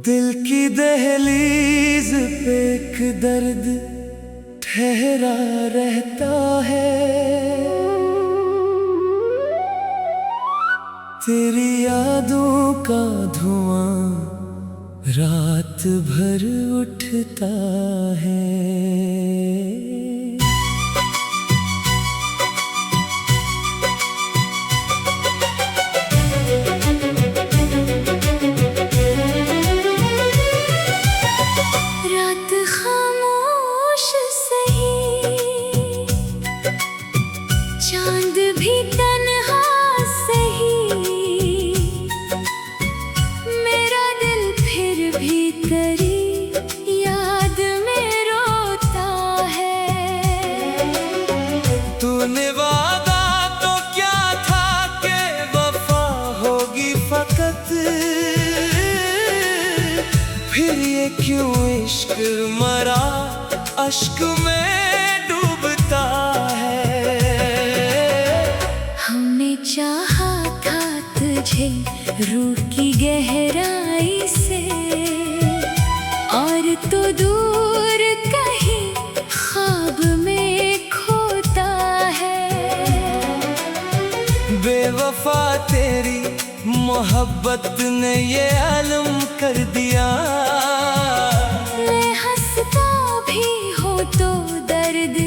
दिल की दहलीज पे एक दर्द ठहरा रहता है। तेरी यादों का धुआं रात भर उठता है। रात खामोश सही, चांद भी तन्हा सही, मेरा दिल फिर भी तेरी याद में रोता है। तूने वादा तो क्या था कि वफा होगी फकत, फिर ये क्यों इश्क मरा अश्क में डूबता है। हमने चाहा था तुझे रूह की गहराई से, और तो दूर कहीं ख्वाब में खोता है। बेवफा तेरी मोहब्बत ने ये आलम कर दिया। मैं हंसता भी हो तो दर्द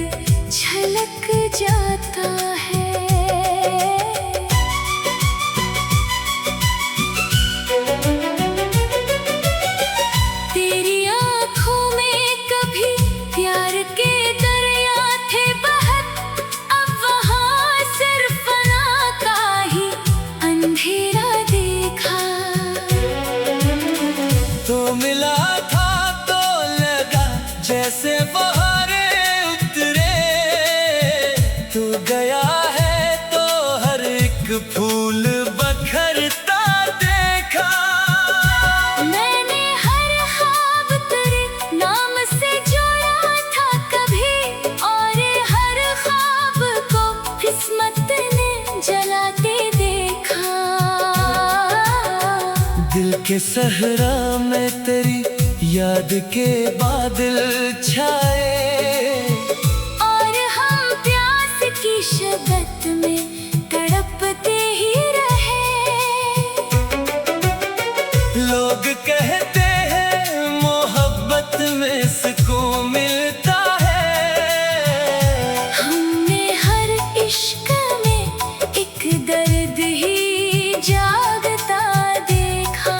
झलक जाता है। तेरी आंखों में कभी प्यार के दरिया थे बहत, अब वहाँ सिर्फ फना का ही अंधेरा देखा। तो मिला था तो लगा जैसे बहारे उतरे, तू गया है तो हर एक फूल बखरता देखा। मैंने हर ख्वाब तेरे नाम से जोड़ा था कभी, और हर ख्वाब को किस्मत ने जलाते देखा। दिल के सहरा में तेरी याद के बादल छाए, और हम प्यास की शिद्दत में तड़पते ही रहे। लोग कहते हैं मोहब्बत में सुकून मिलता है। हमने हर इश्क में एक दर्द ही जागता देखा।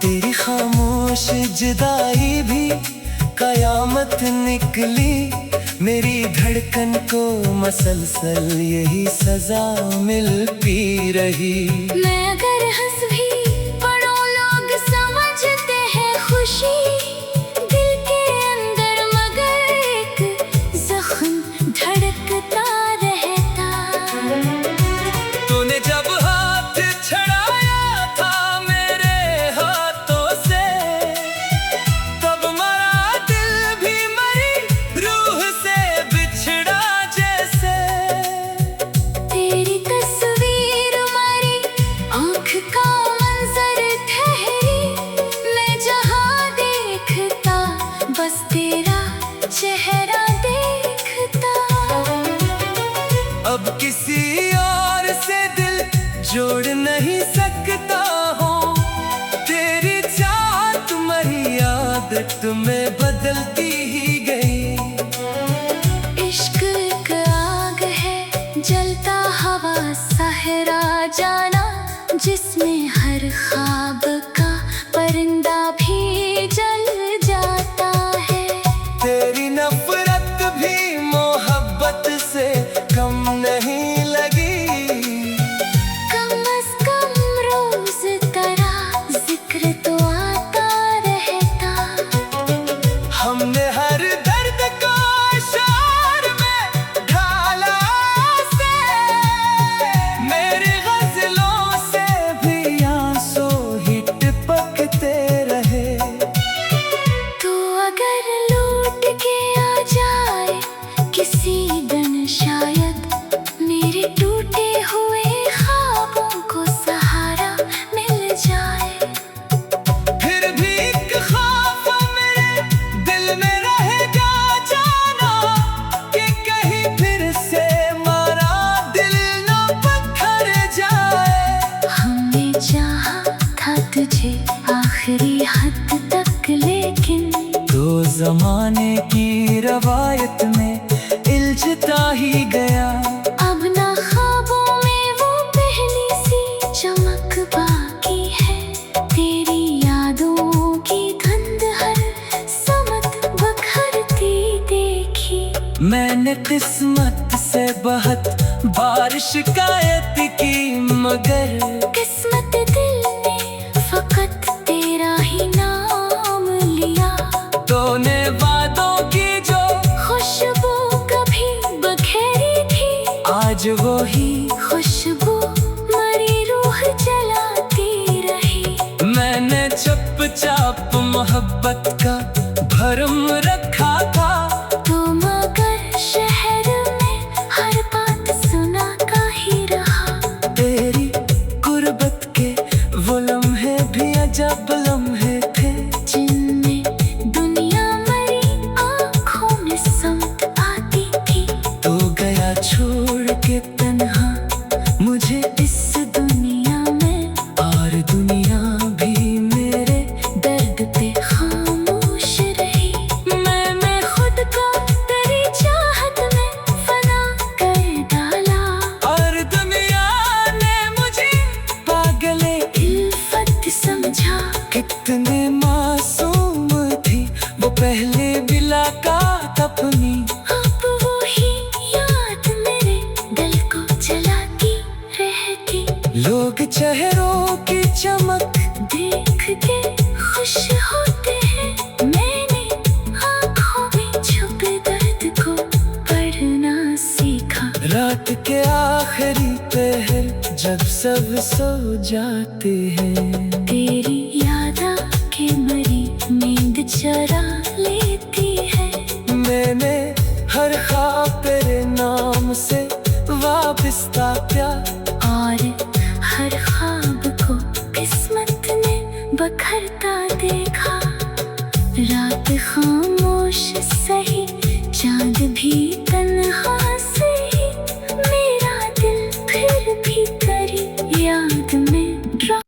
तेरी खामोश जुदाई भी कयामत निकली, मेरी धड़कन को मसलसल यही सजा मिलती रही। मैं अगर हंस भी पड़ो लोग समझते हैं खुशी, दिल के अंदर मगर एक जख्म धड़कता रहता। तूने जब हाथ छड़ाया था मेरे हाथों से, तब मरा दिल भी मरी रूह से बिछड़ा जैसे। तेरी तस्वीर मारी आँख का मंजर ठहरी, मैं जहाँ देखता बस तेरा चेहरा देखता। अब किसी और से दिल जोड़ नहीं सकता हूँ, तेरी चाहत मरी आदत में बदलती ही गई। इश्क एक आग है जलता हवा सहरा जाना, जिसमें हर ख्वाब का परिंदा भी जल जाता है। तेरी नफरत भी मोहब्बत से कम नहीं लगी। कम अज़ कम रोज तेरा जिक्र तो आता रहता। हमने हर दर्द को शार में ढाला से, मेरी गजलों से भी आंसू ही जमाने की रवायत में इल्झता ही गया। अब ना ख्वाबों में वो पहली सी चमक बाकी है, तेरी यादों की गंध हर समत बखरती देखी। मैंने किस्मत से बहुत बार शिकायत की, मगर किस्मत दिल ने फकत तेरा ही नाम लिया। तूने वादों की जो खुशबू कभी बखेरी थी, आज वो ही खुशबू मरी रूह जलाती रही। मैंने चुपचाप मोहब्बत का भरम रखा था, तो मगर शहर में हर बात सुना का ही रहा। तेरी गुर्बत के वो लम्हे भी अजब लम्हे थे, जिनमें दुनिया मरी आँखों में समत आती थी। तू गया छोड़ के तन्हा मुझे इस दुनिया में, और दुनिया भी मेरे दर्द पे खामोश रही। मैंने खुद को तेरी चाहत में फना कर डाला, और दुनिया ने मुझे पागले इल्फत समझा। कितने मासूम थी वो पहले मुलाकात अपनी, अब वो ही याद मेरे दिल को जलाती रहती। लोग चेहरों की चमक देख के खुश होते हैं, मैंने आँखों में छुपे दर्द को पढ़ना सीखा। रात के आखिरी पहर जब सब सो जाते हैं, तेरी याद आके मरी नींद चरा लेती है। मैंने हर ख्वाब तेरे नाम से वाबस्ता प्यार, और हर ख्वाब को किस्मत ने बखरता देखा। रात खामोश सही, चांद भी तन्हा सही, मेरा दिल फिर भी तेरी याद में ड्रा।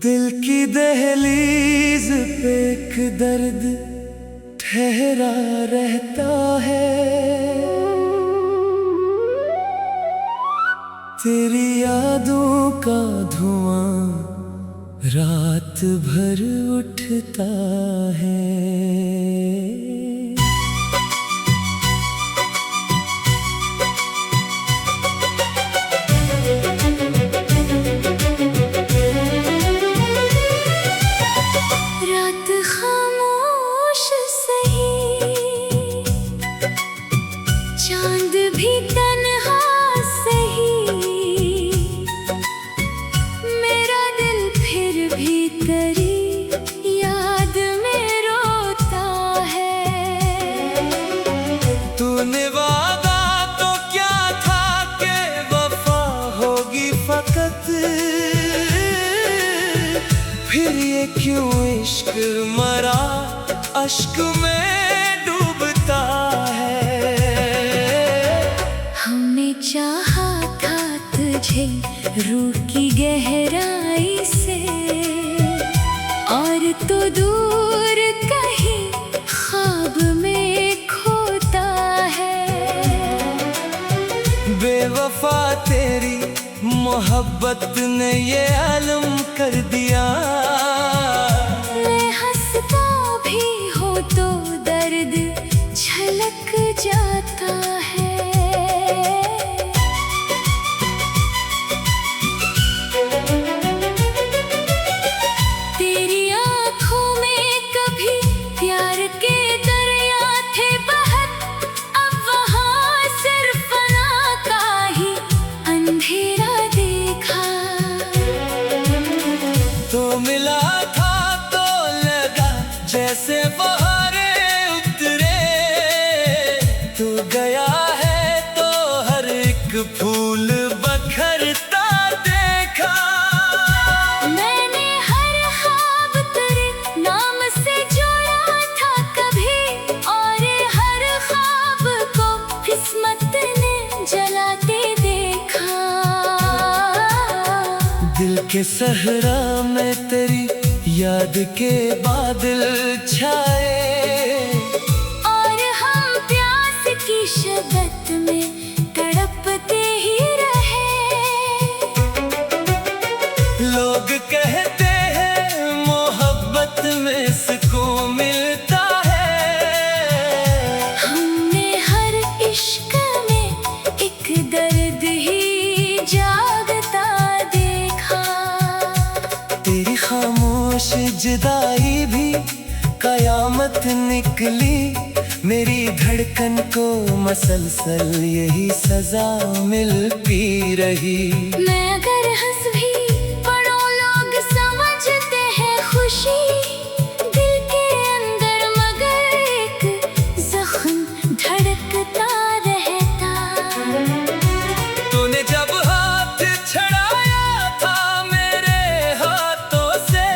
दिल की दहलीज पे एक दर्द ठहरा रहता है, तेरी यादों का धुआं रात भर उठता है। रात खामोश सही, चांद भी तन्हा सही, मेरा दिल फिर भी तेरी याद में रोता है। तूने वादा तो क्या था कि वफा होगी फकत, फिर ये क्यों इश्क मरा अश्क में डूबता है। हमने चाहा था तुझे रूह की गहराई से, और तो दूर कहीं ख्वाब में खोता है। बेवफा तेरी मोहब्बत ने ये आलम कर दिया, मैं हंसता भी हो तो दर्द झलक जाता है। तेरी आँखों में कभी प्यार के दरिया थे बहत, अब वहाँ सिर्फ फना का ही अंधेरा देखा। तो मिला था तो लगा जैसे बहारें उतरे, तू गया दिल के सहरा में तेरी याद के बादल छाए, और हम प्यास की शिद्दत में तड़पते ही रहे। लोग कहते हैं मोहब्बत में सुकून मिलता है, हमने हर इश्क में एक दर्द ही जागता देखा। तेरी खामोश जुदाई भी कयामत निकली, मेरी धड़कन को मसलसल यही सजा मिलती रही। मैं अगर हंस भी पढ़ो लोग समझते हैं खुशी, दिल के अंदर मगर एक जख्म धड़कता रहता। तूने जब हाथ छड़ाया था मेरे हाथों से,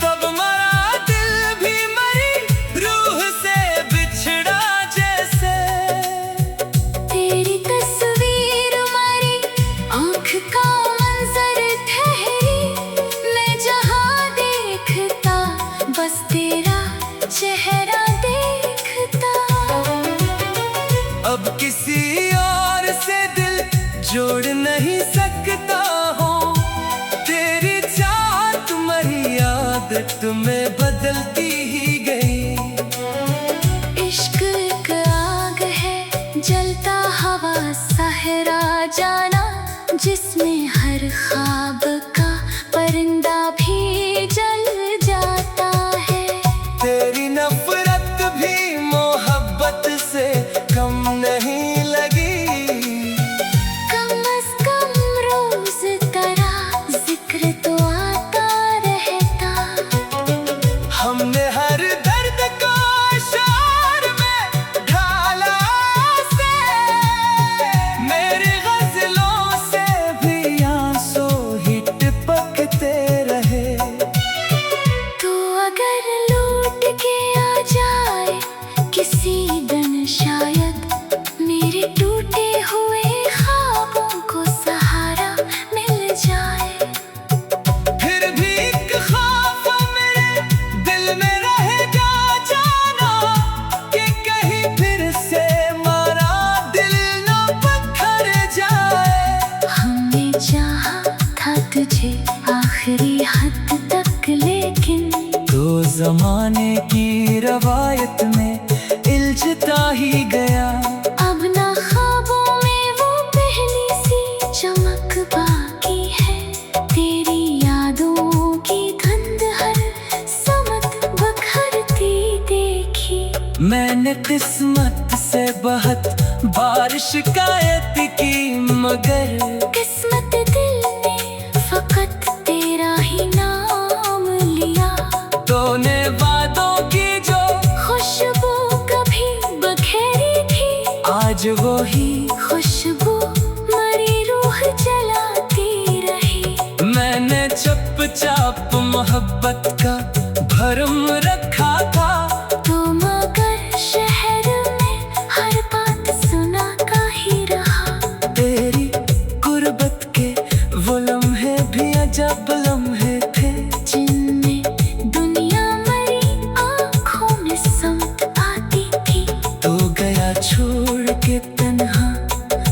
तब मरा दिल भी मरी रूह से बिछड़ा जैसे। तेरी तस्वीर मारी आँख का मंजर ठहरी, मैं जहाँ देखता बस तेरा चेहरा देखता। अब किसी और से दिल जोड़ नहीं सकता हूँ, तेरी चाहत मरी आदत में बदलती ही गई। इश्क एक आग है जलता हवा सहरा जाना, जिसमें हर ख्वाब का परिंदा भी जल जाता है। तेरी नफरत भी मोहब्बत से कम नहीं लगी, कम अज कम रोज तेरा जिक्र तो आता रहता। हमने हर दर्द को शार में ढाला से, मेरी गजलों से भी आंसू ही टपकते रहे। तो अगर लौट के आ जाए किसी दिन शायद, मेरे टूटे हुए ख्वाबों को सहारा मिल जाए। फिर भी एक ख्वाब मेरे दिल में रहेगा जाना, कि कहीं फिर से मारा दिल न पत्थर जाए। हमने चाहा था तुझे आखिरी हद तक, लेकिन तो जमाने की रवायत में इल्झता ही गया। अब ना ख्वाबों में वो पहली सी चमक बाकी है। तेरी यादों की धुंध हर समत बखरती देखी। मैंने किस्मत से बहुत बार शिकायत की, मगर किस्मत दिल ने फकत तेरा ही नाम लिया। तूने वादों की जो खुशबू कभी बखेरी थी, आज वो ही खुशबू मरी रूह जलाती रही। मैंने चुपचाप मोहब्बत का भरम रखा था, तो मगर शहर में हर बात सुना का ही रहा। तेरी गुर्बत के वो लम्हे भी अजब लम्हे थे, जिनमें दुनिया मरी आँखों में समत आती थी। तो गया छोड़ के तन्हा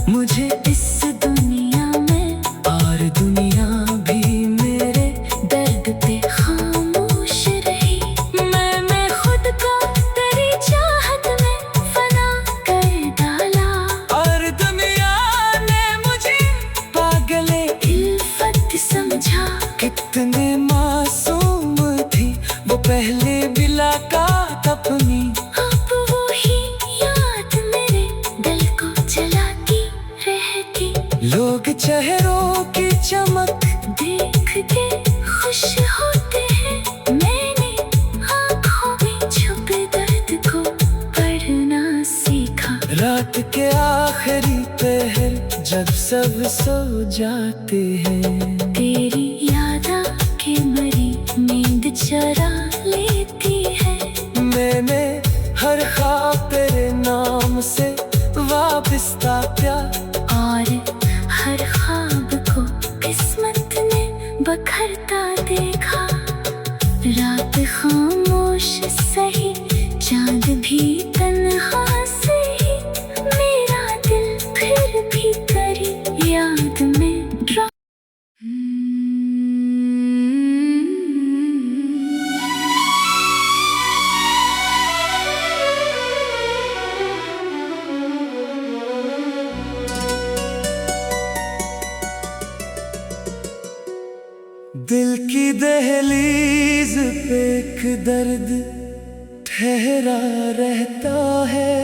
मुझे इस दुनिया में, और दुनिया भी मेरे दर्द पे खामोश रही। मैंने खुद को तेरी चाहत में फना कर डाला, और दुनिया ने मुझे पागले इल्फत समझा। कितने मासूम थी वो पहले मुलाकात अपनी, अब वो ही याद मेरे दिल को जलाती रहती। लोग चेहरों की चमक देख के खुश होते हैं, मैंने आँखों में छुपे दर्द को पढ़ना सीखा। रात के आखिरी पहर जब सब सो जाते हैं, तेरी याद आके मरी नींद चरा लेती है। मैंने हर ख्वाब तेरे नाम से वाबस्ता प्यार, और हर ख्वाब को किस्मत बखरता देखा। रात खामोश सही, चांद भी तन्हा सही, मेरा दिल फिर भी तेरी याद में ड्रा। दिल की दहलीज पे एक दर्द ठहरा रहता है,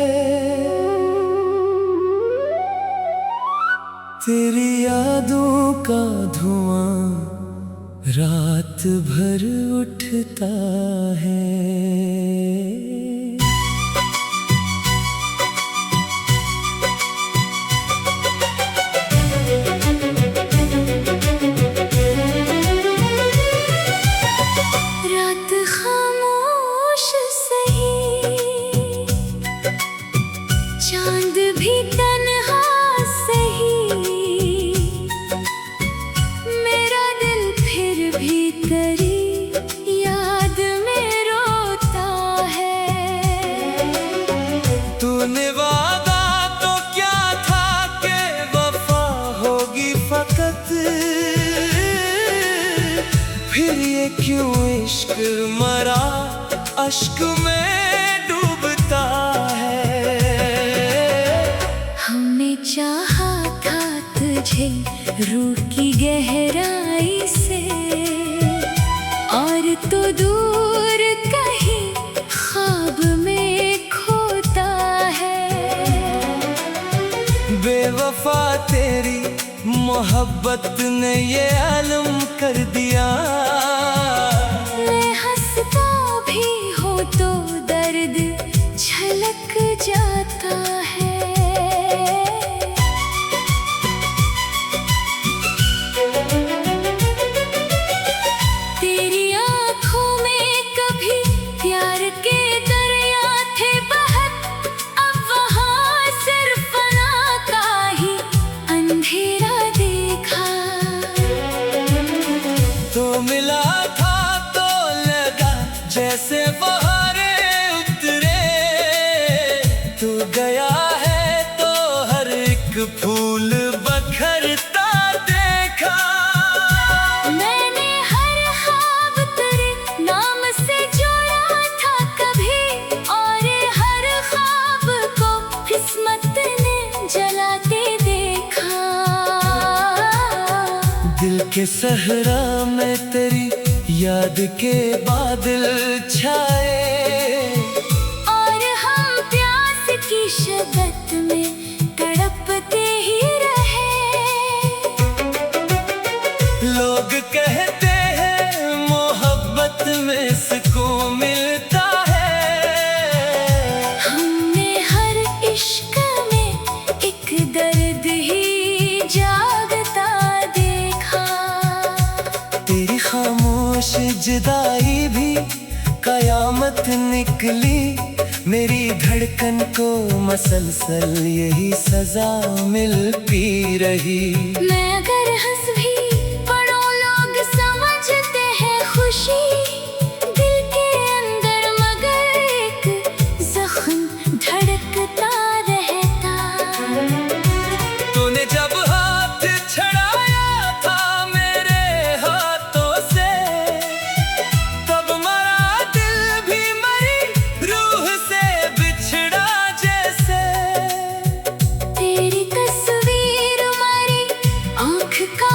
तेरी यादों का धुआं रात भर उठता है। रात खामोश सही, चांद भी तन्हा सही, मेरा दिल फिर भी तेरी याद में रोता है। तूने वादा तो क्या था कि वफा होगी फकत, फिर ये क्यों इश्क मरा अश्क में डूबता है। हमने चाहा था तुझे रूह की गहराई से, और तो दूर कहीं ख्वाब में खोता है। बेवफा तेरी मोहब्बत ने ये आलम कर दिया, मैं हंसता भी हो तो दर्द झलक जाता है। तेरी आँखों में कभी प्यार के दरिया थे बहत, अब वहाँ सिर्फ फना का ही अंधेरा देखा। तो मिला था तो लगा जैसे बहारे उतरे, तू गया है तो हर एक फूल बखरता देखा। मैंने हर ख्वाब तेरे नाम से जोड़ा था कभी, और हर ख्वाब को किस्मत ने जलाते देखा। दिल के सहरा में तेरी याद के बादल छाए, और हम प्यास की शिद्दत में तड़पते ही रहे। लोग कहते हैं मोहब्बत में सुकून मिलता है, हमने हर इश्क में एक दर्द ही जागता देखा। तेरी खामोश जुदाई भी कयामत निकली, मेरी धड़कन को मसलसल यही सजा मिलती रही। मैं अगर हंस भी पढ़ो लोग समझते हैं खुशी, दिल के अंदर मगर एक जख्म धड़कता रहता। तूने जब हाथ छड़ाया था मेरे हाथों से, तब मरा दिल भी मरी रूह से बिछड़ा जैसे। तेरी तस्वीर हमारी आँख का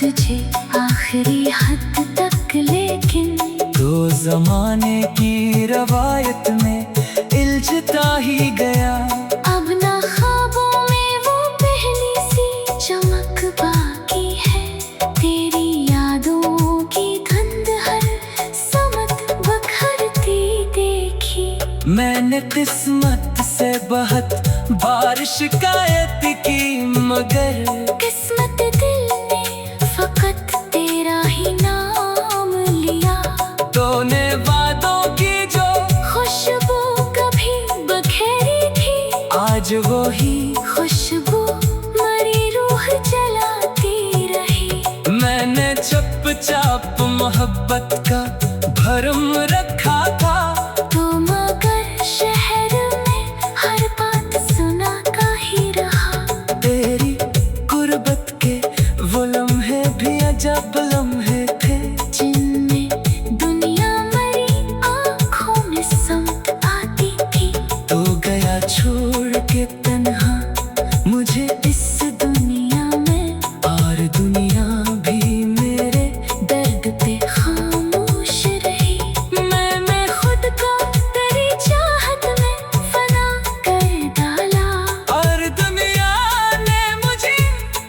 तुझे आखिरी हद तक, लेकिन तो जमाने की रवायत में इल्झता ही गया। अब ना ख्वाबों में वो पहली सी चमक बाकी है। तेरी यादों की धुंध हर समत बखरती देखी। मैंने किस्मत से बहुत बार शिकायत की, मगर किस्मत दिल ने फकत तेरा ही नाम लिया। तूने वादों की जो खुशबू कभी बखेरी थी, आज वो ही खुशबू मरी रूह जलाती रही। मैंने चुपचाप मोहब्बत का भरम रखा था। तो मगर शहर में हर बात सुना का ही रहा। तेरी गुर्बत के वो लम्हे भी अजब लम्हे थे, जिनमें दुनिया मरी आँखों में समत आती थी। तो गया छोड़ के तन्हा मुझे इस दुनिया में, और दुनिया भी मेरे दर्द पे खामोश रही। मैंने खुद को तेरी चाहत में फना कर डाला, और दुनिया ने मुझे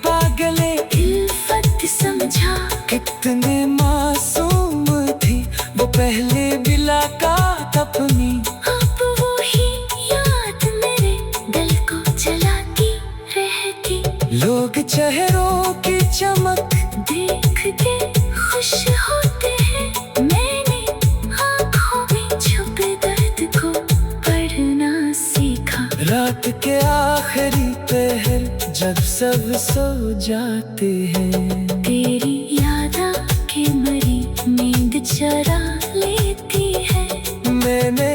पागले इल्फत समझा। कितने मासूम थी वो पहले मुलाकात अपनी। अब वो ही याद मेरे दिल को जलाती रहती। लोग चेहरों की चमक देख के खुश होते हैं, मैंने आँखों में छुपे दर्द को पढ़ना सीखा। रात के आखिरी पहर जब सब सो जाते हैं, तेरी याद आके मरी नींद चरा लेती है। मैंने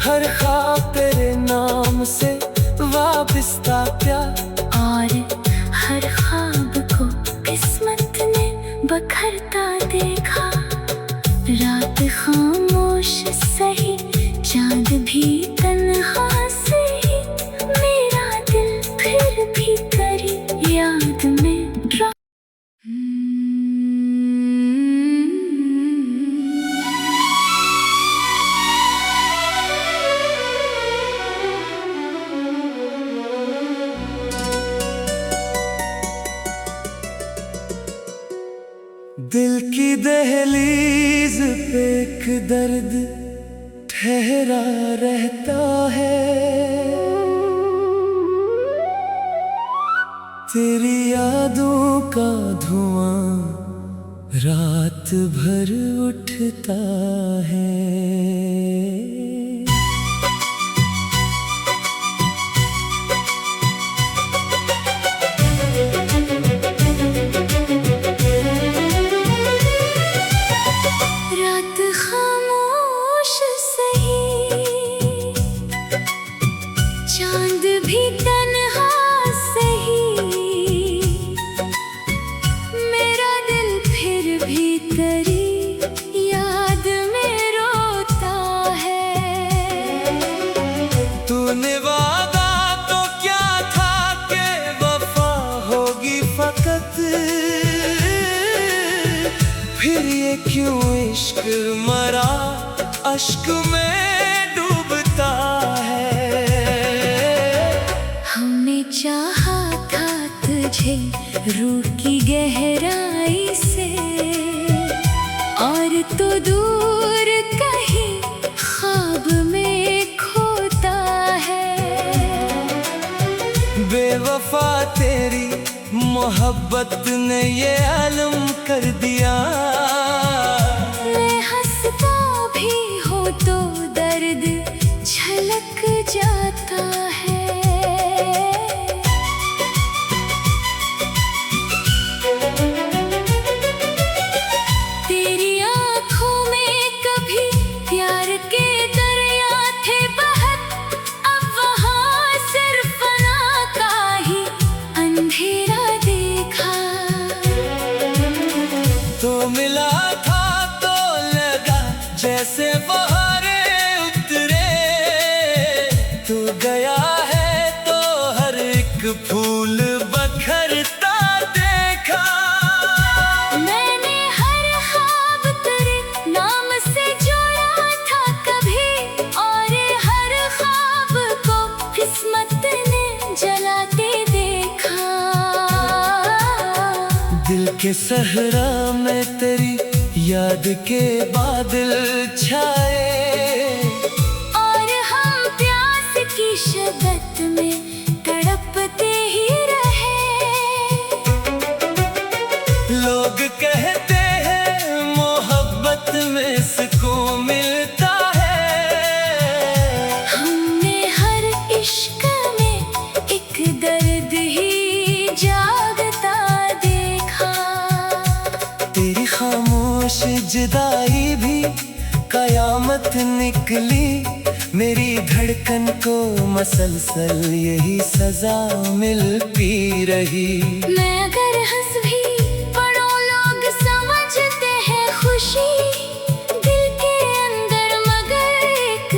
हर ख्वाब तेरे नाम से वाबस्ता प्यार, और हर ख्वाब को किस्मत ने बखरता देखा। रात खामोश सही, चांद भी तन्हा सही, मेरा दिल फिर भी तेरी याद में ड्रा। दिल की दहलीज पे एक दर्द ठहरा रहता है। तेरी यादों का धुआं रात भर उठता है। रात खामोश सही, चांद भी तन्हा सही, मेरा दिल फिर भी तेरी याद में रोता है। तूने वादा तो क्या था कि वफा होगी फकत, फिर ये क्यों इश्क मरा अश्क में डूबता है। हमने चाहा था तुझे रूह की गहराई से, और तो दूर कहीं ख्वाब में खोता है। बेवफा तेरी मोहब्बत ने ये आलम कर दिया। मैं हंसता भी हो तो दर्द छलक जाता है। तेरी आँखों में कभी प्यार के दरिया थे बहत, अब वहाँ सिर्फ फना का ही अंधेरा देखा। तो मिला था तो लगा जैसे बहारे उतरे, तू गया है तो हर एक फूल बखरता देखा। के सहरा में तेरी याद के बादल छाए, और हम प्यास की शिद्दत में तड़पते ही रहे। लोग कहते हैं मोहब्बत में सुकून मिलता है, हमने हर इश्क में एक दर्द ही जागता देखा। तेरी खामोश जुदाई भी कयामत निकली, मेरी धड़कन को मसलसल यही सजा मिलती रही। मैं अगर हंस भी पड़ो लोग समझते हैं खुशी, दिल के अंदर मगर एक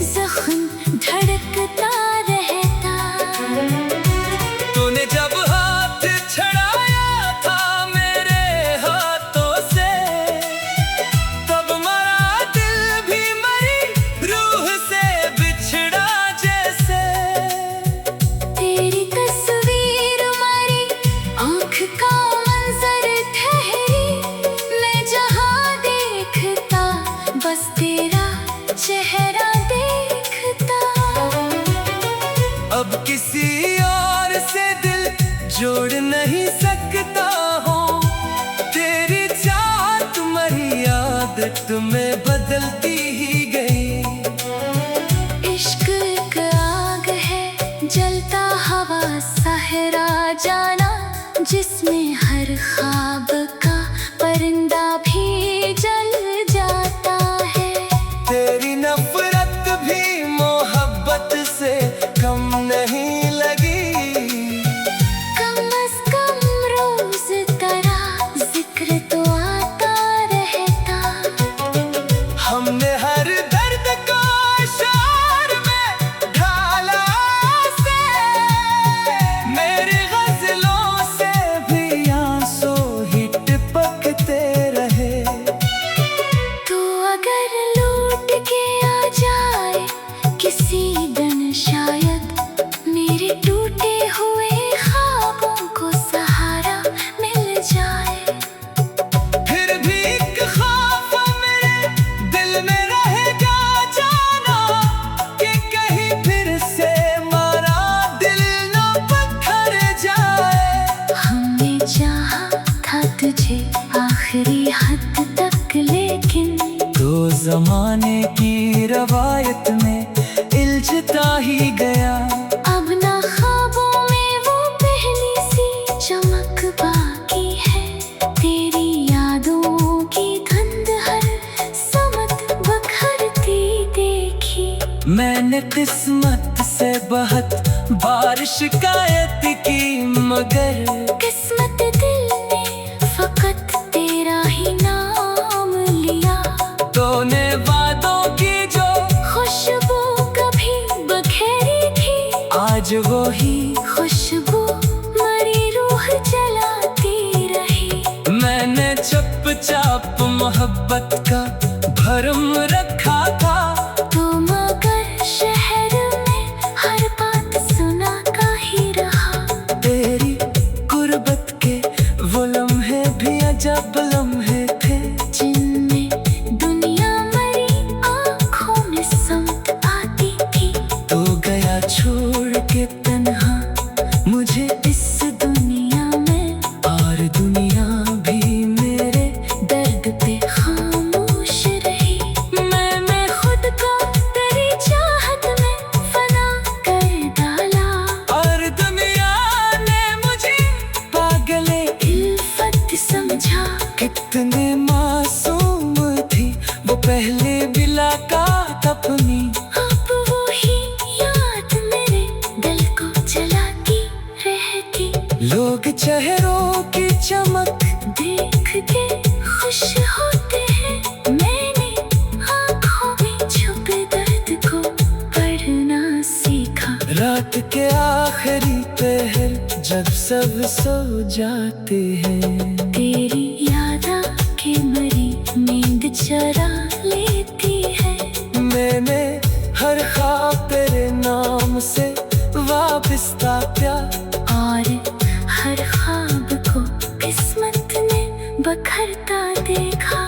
जख्म धड़कता रहता। तूने जब हाथ छड़ाया था मेरे हाथों से, तब मरा दिल भी मरी रूह से बिछड़ा जैसे। तेरी तस्वीर मारी आँख का मंजर ठहरी, मैं जहाँ देखता बस तेरा चेहरा देखता। अब किसी और से दिल जोड़ नहीं सकता हूँ, तेरी चाहत मरी आदत में बदलती ही गई। इश्क एक आग है जलता हवा सहरा जाना, जिसमें हर ख्वाब का परिंदा भी जल जाता है। तेरी नफरत भी मोहब्बत से कम नहीं लगी, कम अज कम रोज तेरा जिक्र तो आता रहता। हमने हर दर्द को शार में ढाला से, मेरी गजलों से भी आंसू ही टपकते रहे। तू अगर लौट के आ जाए किसी दिन, शायद मेरे टूटे हुए ख्वाबों को सहारा मिल जाए। फिर भी एक ख्वाब मेरे दिल में रहेगा जाना, कि कहीं फिर से मारा दिल न पत्थर जाए। हमने चाहा था तुझे आखिरी हद तक, लेकिन तो जमाने की रवायत में इल्झता ही गया। अब ना ख्वाबों में वो पहली सी चमक बाकी है। तेरी यादों की धुंध हर समत बखरती देखी। मैंने किस्मत से बहुत बार शिकायत की, मगर किस्मत दिल ने फकत तेरा ही नाम लिया। तूने वादों की जो खुशबू कभी बखेरी थी, आज वो ही खुशबू मरी रूह जलाती रही। मैंने चुपचाप मोहब्बत का भरम रखा था, तो मगर शहर में हर बात सुना का ही रहा। तेरी गुर्बत के वो लम्हे भी अजब लम्हे थे, जिनमें दुनिया मरी आँखों में समत आती थी। तू गया छोड़ के तन्हा मुझे इस दुनिया में, और दुनिया भी मेरे दर्द पे खामोश रही। मैं खुद को तेरी चाहत में फना कर डाला, और दुनिया ने मुझे पागले इल्फत समझा। कितने मासूम थी वो पहले मुलाकात अपनी, अब वो ही याद मेरे दिल को जलाती रहती। लोग चेहरों की चमक देख के खुश होते हैं, मैंने आँखों में छुपे दर्द को पढ़ना सीखा। रात के आखिरी पहर जब सब सो जाते हैं, तेरी याद आके मरी नींद चरा लेती है। मैंने हर ख्वाब तेरे नाम से वापस था प्यार, और हर ख्वाब को किस्मत ने भरता देखा।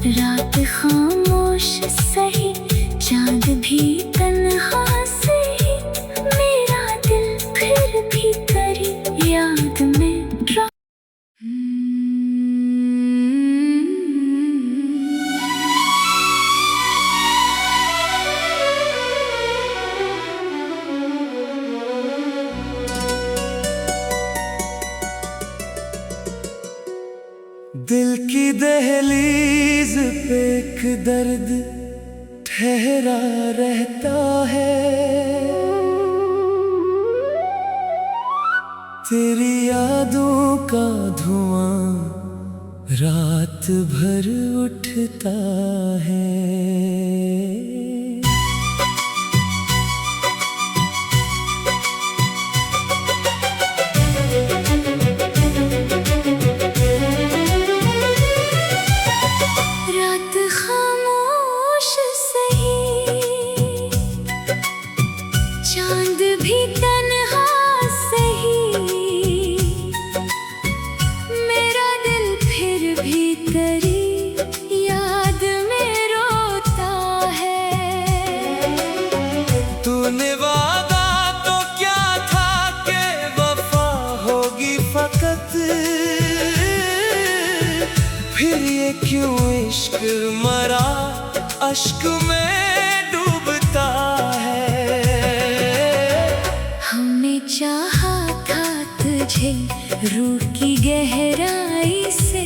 रात खामोश सही, चांद भी तन्हा सही, मेरा दिल फिर भी तेरी याद में ड्रा। दिल की दहलीज पे एक दर्द ठहरा रहता है, तेरी यादों का धुआं रात भर उठता है। रात खामोश सही, चांद भी तन्हा सही, मेरा दिल फिर भी तेरी याद में रोता है। तूने वादा तो क्या था कि वफा होगी फकत, फिर ये क्यों इश्क मरा अश्क में डूबता है। हमने चाहा था तुझे रूह की गहराई से,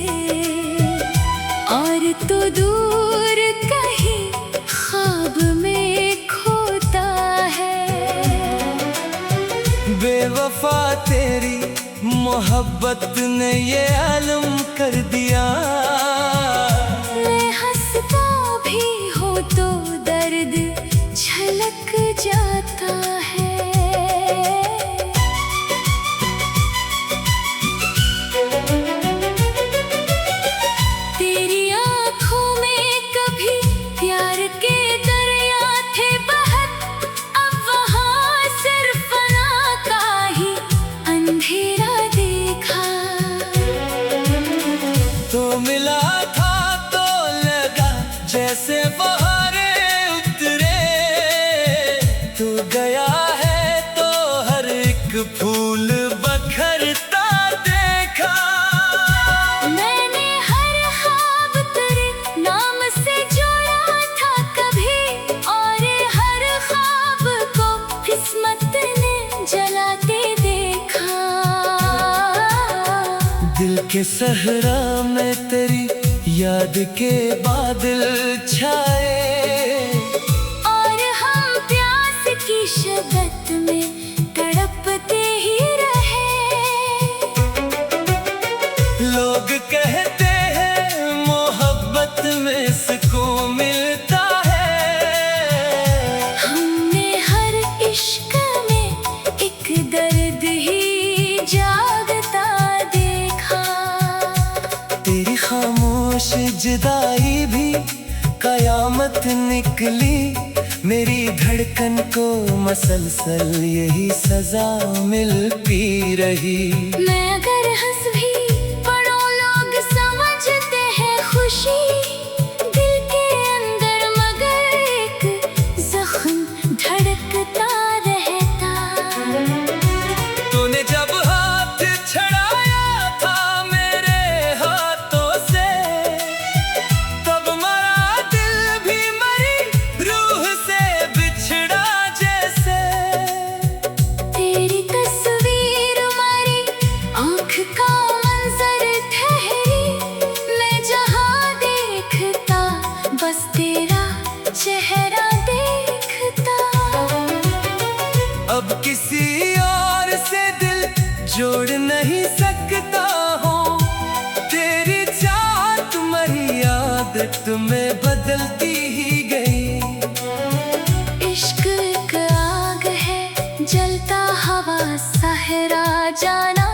और तो दूर कहीं ख्वाब में खोता है। बेवफा तेरी मोहब्बत ने ये आलम कर दिया, मैं हंसता भी हो तो दर्द झलक जाता है। तेरी आँखों में कभी प्यार के दरिया थे बहत, अब वहाँ सिर्फ फना का ही अंधेरा देखा। तो मिला था तो लगा जैसे बहारे उतरे, तू गया है तो हर एक फूल बखरता देखा। मैंने हर ख्वाब तेरे नाम से जोड़ा था कभी, और हर ख्वाब को किस्मत ने जलाते देखा। दिल के सहरा में तेरी याद के बादल छाए, और हम प्यास की शिद्दत में तड़पते ही रहे। लोग कहते हैं मोहब्बत में सुकून मिलता है, हमने हर इश्क में एक दर्द ही जागता देखा। तेरी खामोश जुदाई भी कयामत निकली, मेरी धड़कन को मसलसल यही सजा मिलती रही। मैं अगर हंस भी पड़ो लोग समझते हैं खुशी, दिल के अंदर मगर एक जख्म धड़कता रहता। तूने जब हाथ छड़ाया था मेरे हाथों से, तब मरा दिल भी मरी रूह से बिछड़ा जैसे। तेरी तस्वीर मारी आँख का मंजर ठहरी, मैं जहाँ देखता बस तेरा चेहरा देखता। अब किसी और से दिल जोड़ नहीं सकता हूँ, तेरी चाहत मरी आदत में बदलती ही गई। इश्क एक आग है जलता हवा सहरा जाना,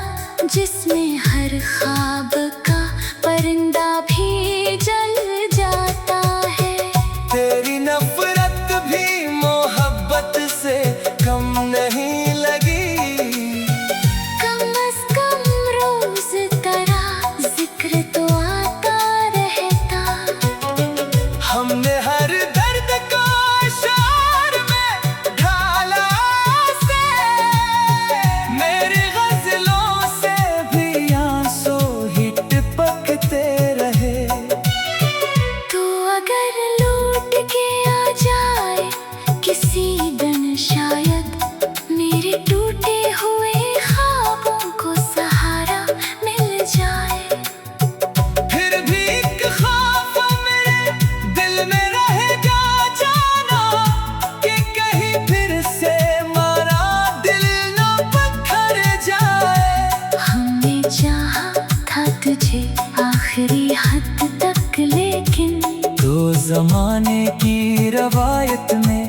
जिसमें हर ख्वाब का परिंदा भी जल जाता है। तेरी नफरत भी मोहब्बत से कम नहीं लगी, कम अज कम रोज तेरा जिक्र तो आ आखिरी हद तक, लेकिन तो जमाने की रवायत में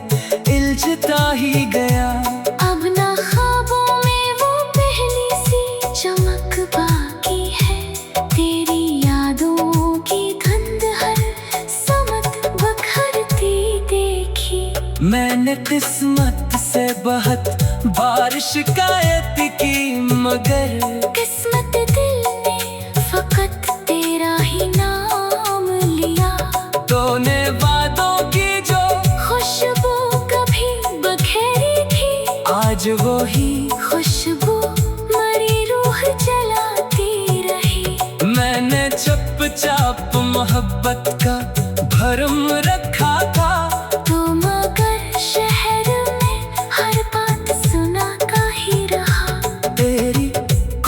इल्झता ही गया। अब ना ख्वाबों में वो पहली सी चमक बाकी है। तेरी यादों की गंध हर समत बखरती देखी। मैंने किस्मत से बहुत बार शिकायत की, मगर किस्मत दिल ने फकत तेरा ही नाम लिया। तूने वादों की जो खुशबू कभी बखेरी थी, आज वो ही खुशबू मरी रूह जलाती रही। मैंने चुपचाप मोहब्बत का भरम रखा था। तो मगर शहर में हर बात सुना का ही रहा। तेरी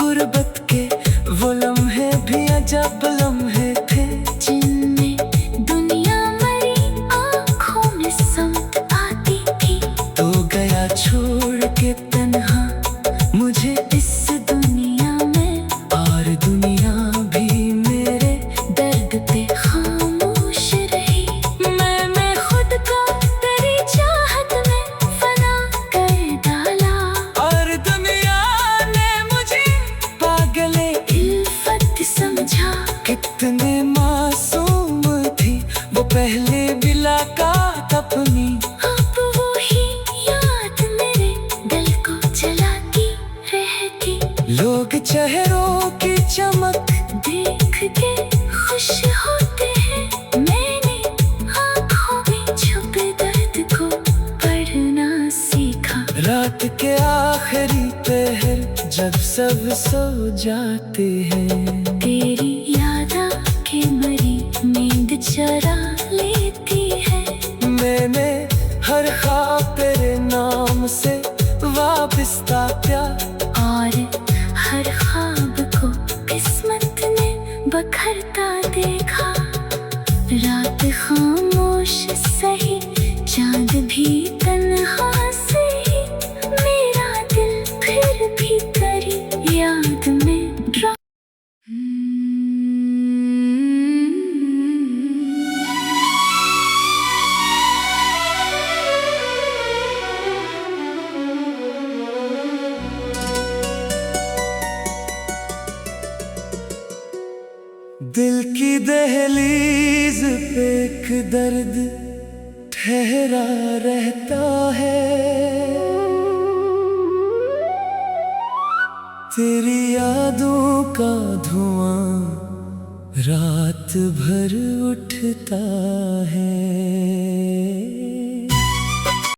गुर्बत के वो लम्हे भी अजब लम्हे थे, जिनमें दुनिया मरी आँखों में समत आती थी। तो गया छोड़ के तन्हा मुझे इस दुनिया में, और दुनिया भी मेरे दर्द पे खामोश रही। मैंने खुद को तेरी चाहत में फना कर डाला, और दुनिया ने मुझे पागले इल्फत समझा। कितने मासूम थी वो पहले मुलाकात अपनी। अब वो ही याद मेरे दिल को जलाती रहती। लोग चेहरों की चमक देख के खुश होते हैं, मैंने आँखों में छुपे दर्द को पढ़ना सीखा। रात के आखिरी पहर जब सब सो जाते हैं, तेरी याद आके मरी नींद चरा लेती है। मैंने हर ख्वाब तेरे नाम से वाबस्ता प्यार, और हर ख्वाब को किस्मत ने बखरता देखा। रात खामोश सही, चांद भी तन्हा सही, मेरा दिल फिर भी तेरी याद में ड्रा। दिल की दहलीज पे एक दर्द ठहरा रहता है। तेरी यादों का धुआं रात भर उठता है।